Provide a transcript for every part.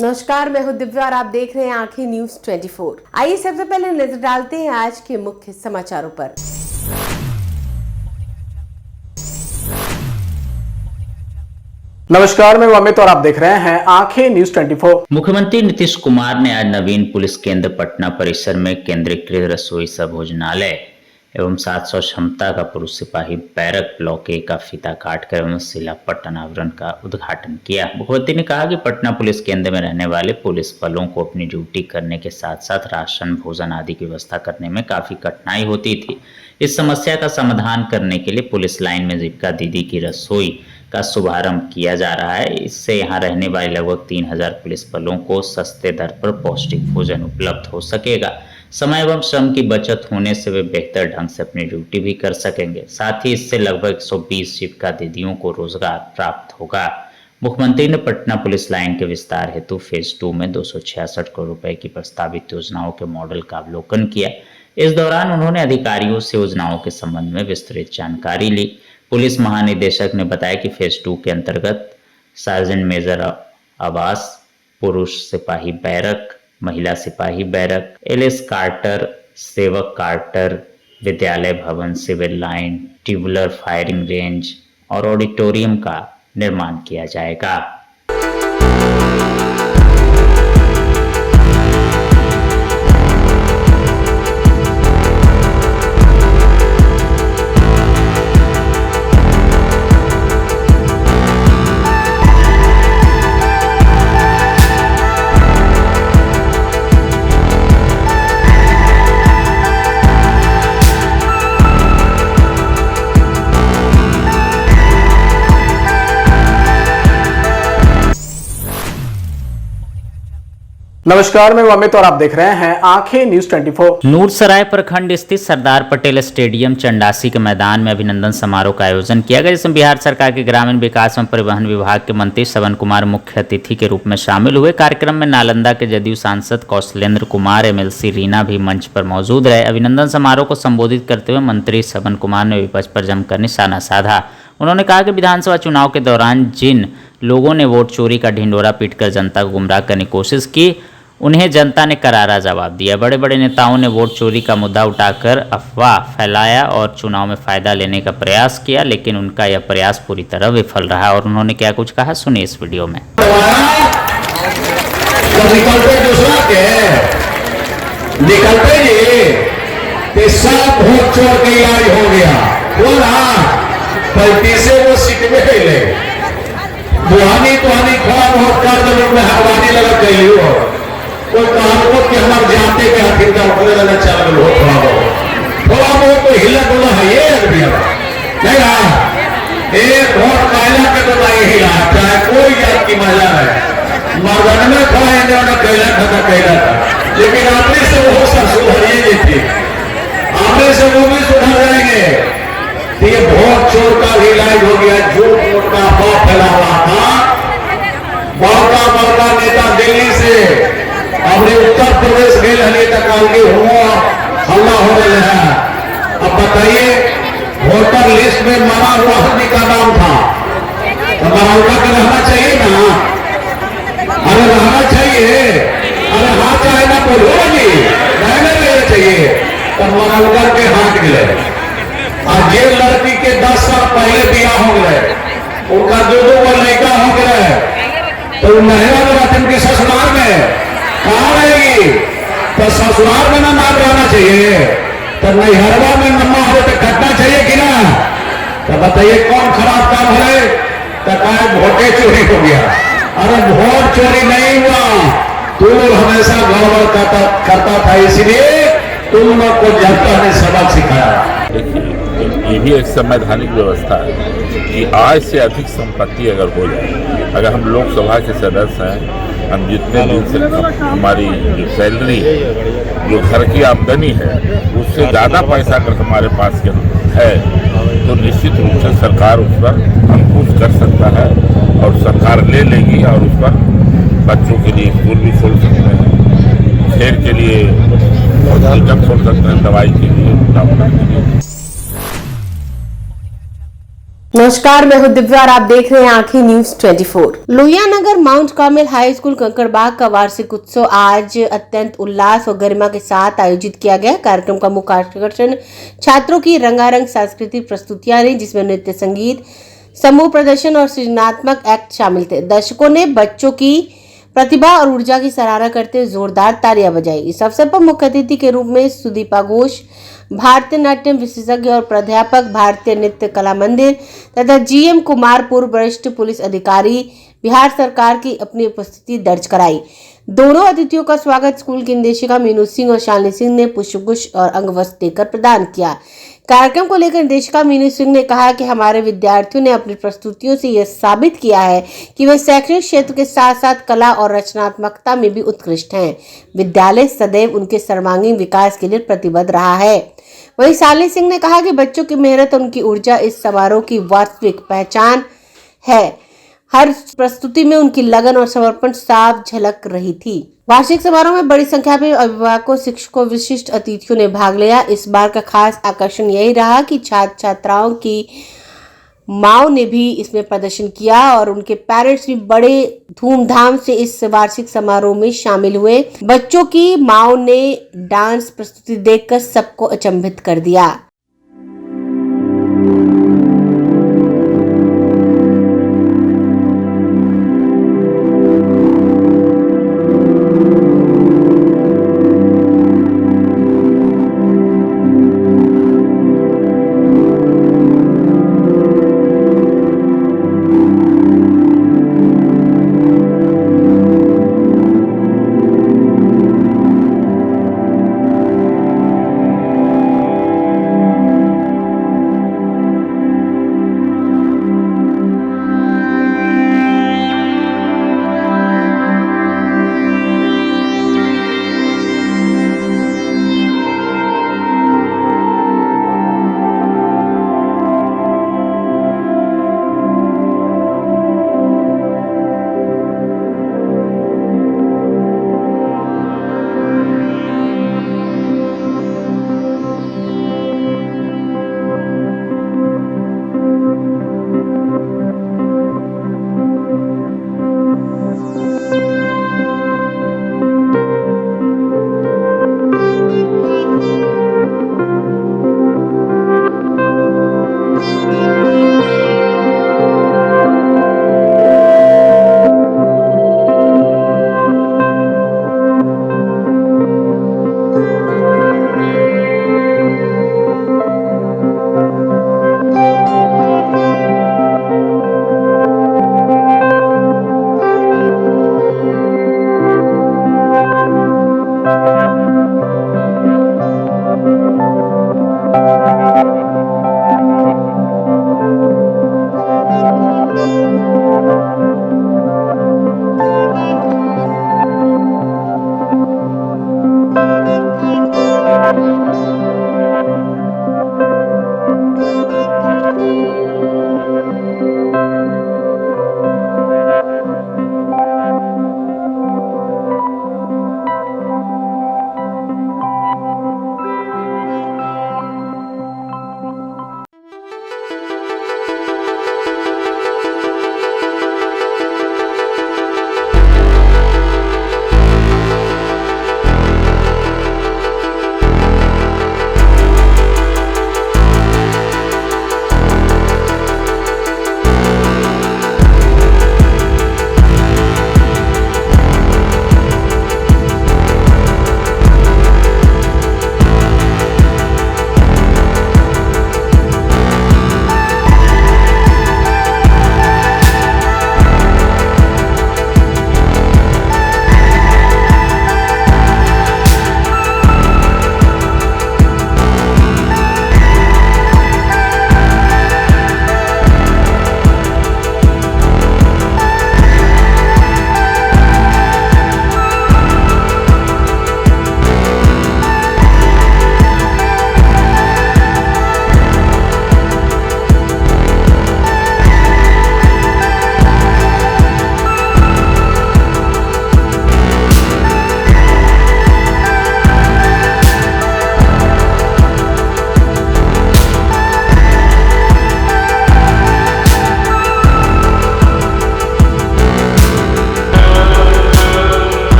नमस्कार, मैं हूं दिव्या और आप देख रहे हैं आंखें न्यूज 24। आइए सबसे पहले नजर डालते हैं आज के मुख्य समाचारों पर। नमस्कार, मैं अमित और आप देख रहे हैं आंखें न्यूज 24। मुख्यमंत्री नीतीश कुमार ने आज नवीन पुलिस केंद्र पटना परिसर में केंद्रीकृत रसोई सह भोजनालय एवं 700 क्षमता का पुरुष सिपाही बैरक ब्लॉक ए का फीता काटकर एवं शिलापट अनावरण का उद्घाटन किया। मुख्यमंत्री ने कहा कि पटना पुलिस केंद्र में रहने वाले पुलिस बलों को अपनी ड्यूटी करने के साथ साथ राशन, भोजन आदि की व्यवस्था करने में काफी कठिनाई होती थी। इस समस्या का समाधान करने के लिए पुलिस लाइन में जीविका दीदी की रसोई का शुभारंभ किया जा रहा है। इससे यहाँ रहने वाले लगभग 3000 पुलिस बलों को सस्ते दर पर पौष्टिक भोजन उपलब्ध हो सकेगा। समय एवं श्रम की बचत होने से वे बेहतर ढंग से अपनी ड्यूटी भी कर सकेंगे। साथ ही इससे लगभग 120 जीविका दीदियों को रोजगार प्राप्त होगा। मुख्यमंत्री ने पटना पुलिस लाइन के विस्तार हेतु फेज 2 में 266 करोड़ रुपए की प्रस्तावित योजनाओं के मॉडल का अवलोकन किया। इस दौरान उन्होंने अधिकारियों से योजनाओं के संबंध में विस्तृत जानकारी ली। पुलिस महानिदेशक ने बताया कि फेज 2 के अंतर्गत सार्जेंट मेजर आवास, पुरुष सिपाही बैरक, महिला सिपाही बैरक, एलएस कार्टर, सेवक कार्टर, विद्यालय भवन, civil line, tubular firing range और ऑडिटोरियम का निर्माण किया जाएगा। नमस्कार, मैं अमित और आप देख रहे हैं आंखें न्यूज 24। नूरसराय प्रखंड स्थित सरदार पटेल स्टेडियम चंडासी के मैदान में अभिनंदन समारोह का आयोजन किया गया, जिसमें बिहार सरकार के ग्रामीण विकास एवं परिवहन विभाग के मंत्री श्रवण कुमार मुख्य अतिथि के रूप में शामिल हुए। कार्यक्रम में नालंदा के जदयू सांसद कौशलेंद्र कुमार, एमएलसी रीना भी मंच पर मौजूद रहे। अभिनंदन समारोह को संबोधित करते हुए मंत्री श्रवण कुमार ने विपक्ष पर जमकर निशाना साधा। उन्होंने कहा कि विधानसभा चुनाव के दौरान जिन लोगों ने वोट चोरी का ढिंढोरा पीटकर जनता को गुमराह करने की कोशिश की, उन्हें जनता ने करारा जवाब दिया। बड़े बड़े नेताओं ने वोट चोरी का मुद्दा उठाकर अफवाह फैलाया और चुनाव में फायदा लेने का प्रयास किया, लेकिन उनका यह प्रयास पूरी तरह विफल रहा। और उन्होंने क्या कुछ कहा, सुनिए इस वीडियो में। कोई कहावत कि हमारे जाते के हाथी का उठने लगा चावल हो थोड़ा बहुत तो हिला डोला है ये अभी नहीं रहा। एक वोट महिला के तो नहीं हिला, चाहे कोई जात की महिला है, मर्दन में थोड़ा इन्होंने कहला था, लेकिन आपने से वो सब सुधरिए थी, आपने से वो भी सुधर जाएंगे। ये वोट चोर का भी इलाज हो गया, झूठ मूठ का अफवाह फैला हुआ था। बड़ा नेता दिल्ली से अपने उत्तर प्रदेश गए रहने तक हल्ला हो रहे हैं। अब बताइए, वोटर लिस्ट में मरा हुआ आदमी का नाम था, तो मरौला का रहना चाहिए ना? अरे रहना चाहिए, अरे हाँ चाहे ना बोलो जी, रहने रहना चाहिए। तो मरौला के हाथ गिरे। और ये लड़की के 10 साल पहले बिया हो गए, उनका 2 लड़का हो गए, तो महिला के ससुराल में कहाँ रहेगी? तो ससुराल में ना नाम रहना चाहिए, तो नैहरवा में नम्मा हो तो कटना चाहिए कि ना? तो बताइए कौन खराब काम है? तो कहा वोटे चोरी हो गया। अरे वोट चोरी नहीं हुआ, तू हमेशा गड़बड़ करता था, इसलिए तुम लोग को जनता ने सबक सिखाया। ये भी एक संवैधानिक व्यवस्था है कि आय से अधिक संपत्ति अगर हो जाए, अगर हम लोकसभा के सदस्य हैं, हम जितने दिन से हमारी जो सैलरी है, जो घर की आमदनी है, उससे ज़्यादा पैसा अगर हमारे पास है तो निश्चित रूप से सरकार उस पर अंकुश कर सकता है और सरकार ले लेगी और उस पर बच्चों के लिए स्कूल भी खोल सकते हैं, खेल के लिए हॉस्पिटल खोल सकते हैं, दवाई के लिए, डॉक्टर के लिए। नमस्कार, मैं हूं दिव्या और आप देख रहे हैं आंखें news 24। Lohia Nagar Mount Carmel high school Kankarbagh का वार्षिक उत्सव आज अत्यंत उल्लास और गरिमा के साथ आयोजित किया गया। कार्यक्रम का मुख्य आकर्षण छात्रों की रंगारंग सांस्कृतिक प्रस्तुतियां रही, जिसमें नृत्य, संगीत, समूह प्रदर्शन और सृजनात्मक एक्ट शामिल थे। दर्शकों ने बच्चों की प्रतिभा और ऊर्जा की सराहना करते हुए जोरदार तालियां बजाई। इस अवसर पर मुख्य अतिथि के रूप में सुदीपा घोष, भारतीय नाट्यम विशेषज्ञ और प्राध्यापक, भारतीय नृत्य कला मंदिर तथा जीएम कुमार, पूर्व वरिष्ठ पुलिस अधिकारी, बिहार सरकार की अपनी उपस्थिति दर्ज कराई। दोनों अतिथियों का स्वागत स्कूल की निदेशिका मीनू सिंह और शालिनी सिंह ने पुष्पगुच्छ और अंगवस्त्र देकर प्रदान किया। कार्यक्रम को लेकर निदेशिका मीनू सिंह ने कहा कि हमारे विद्यार्थियों ने अपनी प्रस्तुतियों से यह साबित किया है कि वे शैक्षणिक क्षेत्र के साथ साथ कला और रचनात्मकता में भी उत्कृष्ट हैं। विद्यालय सदैव उनके सर्वांगीण विकास के लिए प्रतिबद्ध रहा है। वहीं शालिनी सिंह ने कहा कि बच्चों की मेहनत और उनकी ऊर्जा इस समारोह की वास्तविक पहचान है। हर प्रस्तुति में उनकी लगन और समर्पण साफ झलक रही थी। वार्षिक समारोह में बड़ी संख्या में अभिभावकों, शिक्षकों, विशिष्ट अतिथियों ने भाग लिया। इस बार का खास आकर्षण यही रहा कि छात्र छात्राओं की माओ ने भी इसमें प्रदर्शन किया और उनके पेरेंट्स भी बड़े धूमधाम से इस वार्षिक समारोह में शामिल हुए। बच्चों की माओ ने डांस प्रस्तुति देखकर सबको अचंभित कर दिया।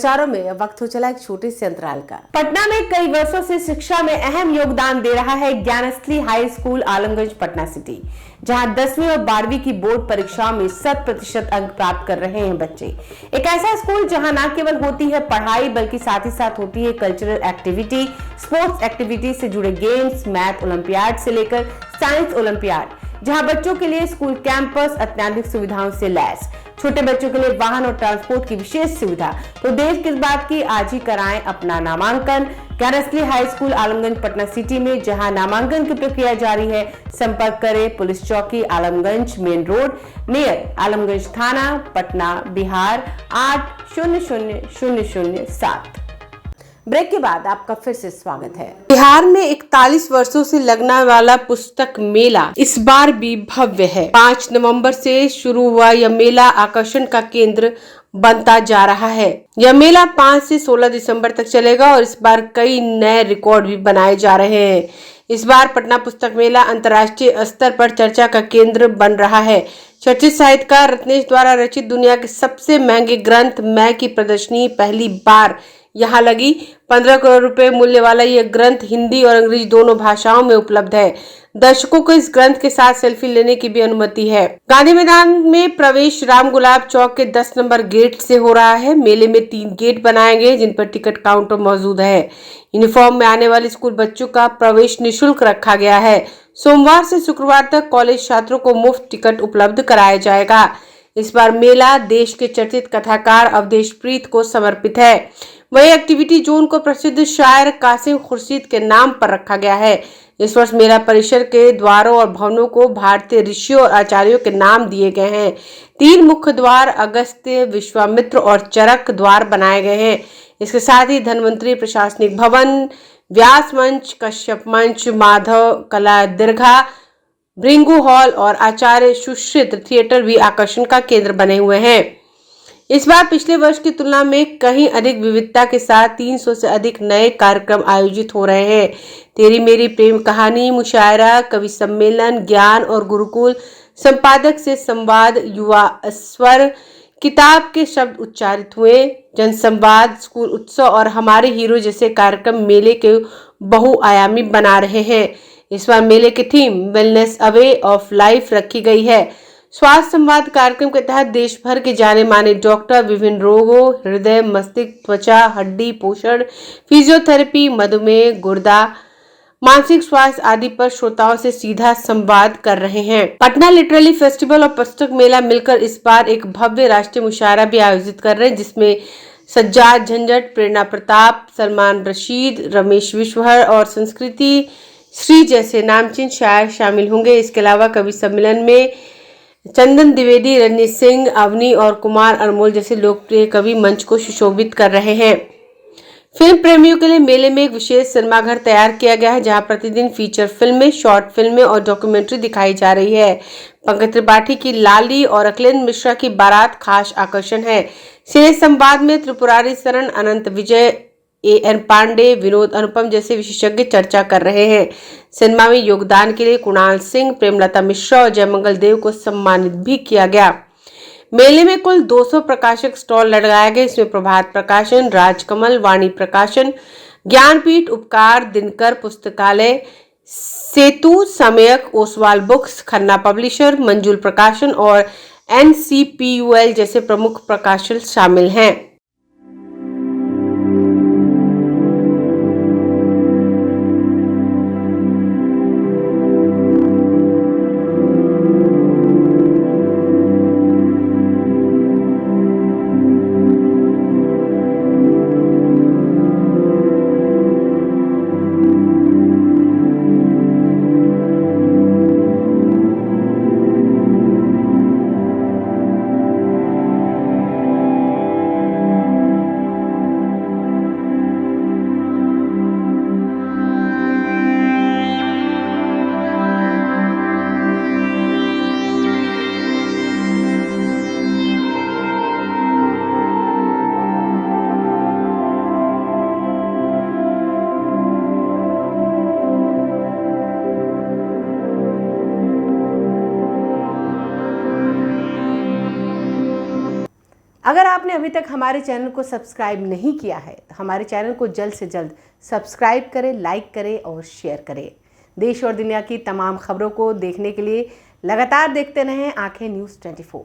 समाचारों में वक्त हो चला एक छोटे से अंतराल का। पटना में कई वर्षों से शिक्षा में अहम योगदान दे रहा है Gyansthali high school Alamganj Patna city, जहां 10वीं और 12वीं की बोर्ड परीक्षाओं में 100% अंक प्राप्त कर रहे हैं बच्चे। एक ऐसा स्कूल जहां न केवल होती है पढ़ाई बल्कि साथ ही साथ होती है कल्चरल एक्टिविटी, स्पोर्ट्स एक्टिविटी से जुड़े गेम्स, मैथ ओलंपियाड से लेकर साइंस ओलंपियाड, जहां बच्चों के लिए स्कूल कैंपस अत्याधुनिक सुविधाओं से लैस, छोटे बच्चों के लिए वाहन और ट्रांसपोर्ट की विशेष सुविधा। तो देर किस बात की, आज ही कराएं अपना नामांकन Gyansthali high school Alamganj Patna city में, जहां नामांकन की प्रक्रिया जारी है। संपर्क करें पुलिस चौकी Alamganj main road near Alamganj थाना पटना बिहार 800007। ब्रेक के बाद आपका फिर से स्वागत है। बिहार में 41 वर्षों से लगने वाला पुस्तक मेला इस बार भी भव्य है। 5 नवंबर से शुरू हुआ यह मेला आकर्षण का केंद्र बनता जा रहा है। यह मेला 5 से 16 दिसंबर तक चलेगा और इस बार कई नए रिकॉर्ड भी बनाए जा रहे हैं। इस बार पटना पुस्तक मेला अंतर्राष्ट्रीय स्तर पर चर्चा का केंद्र बन रहा है। चर्चित साहित्यकार रत्नेश द्वारा रचित दुनिया के सबसे महंगे ग्रंथ मैं की प्रदर्शनी पहली बार यहाँ लगी। 15 करोड़ रुपए मूल्य वाला यह ग्रंथ हिंदी और अंग्रेजी दोनों भाषाओं में उपलब्ध है। दर्शकों को इस ग्रंथ के साथ सेल्फी लेने की भी अनुमति है। गांधी मैदान में प्रवेश राम गुलाब चौक के 10 नंबर गेट से हो रहा है। मेले में 3 गेट बनाए गए जिन पर टिकट काउंटर मौजूद है। यूनिफॉर्म में आने वाले स्कूल बच्चों का प्रवेश निःशुल्क रखा गया है। सोमवार से शुक्रवार तक कॉलेज छात्रों को मुफ्त टिकट उपलब्ध कराया जाएगा। इस बार मेला देश के चर्चित कथाकार अवधेश प्रीत को समर्पित है। वही एक्टिविटी जोन को प्रसिद्ध शायर कासिम खुर्शीद के नाम पर रखा गया है। इस वर्ष मेला परिसर के द्वारों और भवनों को भारतीय ऋषियों और आचार्यों के नाम दिए गए हैं। 3 मुख्य द्वार अगस्त्य, विश्वामित्र और चरक द्वार बनाए गए हैं। इसके साथ ही धन्वंतरी प्रशासनिक भवन, व्यास मंच, कश्यप मंच, माधव कला दीर्घा, भृंगु हॉल और आचार्य सुश्रित थिएटर भी आकर्षण का केंद्र बने हुए हैं। इस बार पिछले वर्ष की तुलना में कहीं अधिक विविधता के साथ 300 से अधिक नए कार्यक्रम आयोजित हो रहे हैं। तेरी मेरी प्रेम कहानी, मुशायरा, कवि सम्मेलन, ज्ञान और गुरुकुल, संपादक से संवाद, युवा स्वर, किताब के शब्द उच्चारित हुए, जनसंवाद, स्कूल उत्सव और हमारे हीरो जैसे कार्यक्रम मेले के बहुआयामी बना रहे हैं। इस बार मेले की theme wellness away of life रखी गई है। स्वास्थ्य संवाद कार्यक्रम के तहत देश भर के जाने माने डॉक्टर विभिन्न रोगों, हृदय, मस्तिष्क, त्वचा, हड्डी, पोषण, फिजियोथेरेपी, मधुमेह, गुर्दा, मानसिक स्वास्थ्य आदि पर श्रोताओं से सीधा संवाद कर रहे हैं। पटना लिटरेरी फेस्टिवल और पुस्तक मेला मिलकर इस बार एक भव्य राष्ट्रीय मुशायरा भी आयोजित कर रहे हैं, जिसमें सज्जाद झंझट, प्रेरणा प्रताप, सलमान रशीद, रमेश विश्वहर और संस्कृति श्री जैसे नामचीन शायर शामिल होंगे। इसके अलावा कवि सम्मेलन में चंदन द्विवेदी, रंजीत सिंह, अवनी और कुमार अनमोल जैसे लोकप्रिय कवि मंच को सुशोभित कर रहे हैं। फिल्म प्रेमियों के लिए मेले में एक विशेष सिनेमाघर तैयार किया गया है, जहां प्रतिदिन फीचर फिल्में, शॉर्ट फिल्में और डॉक्यूमेंट्री दिखाई जा रही है। पंकज त्रिपाठी की लाली और अखिलेंद्र मिश्रा की बारात खास आकर्षण है। सिने संवाद में त्रिपुरारी शरण, अनंत विजय, A.N. पांडे, विनोद अनुपम जैसे विशेषज्ञ चर्चा कर रहे हैं। सिनेमा में योगदान के लिए कुणाल सिंह, प्रेमलता मिश्रा और जयमंगल देव को सम्मानित भी किया गया। मेले में कुल 200 प्रकाशक स्टॉल लगाए गए। इसमें प्रभात प्रकाशन, राजकमल, वाणी प्रकाशन, ज्ञानपीठ, उपकार, दिनकर पुस्तकालय, सेतु समयक, ओसवाल बुक्स, खन्ना पब्लिशर, मंजुल प्रकाशन और NCPUL जैसे प्रमुख प्रकाशन शामिल हैं। अगर आपने अभी तक हमारे चैनल को सब्सक्राइब नहीं किया है तो हमारे चैनल को जल्द से जल्द सब्सक्राइब करें, लाइक करें और शेयर करें। देश और दुनिया की तमाम खबरों को देखने के लिए लगातार देखते रहें आंखें न्यूज़ 24।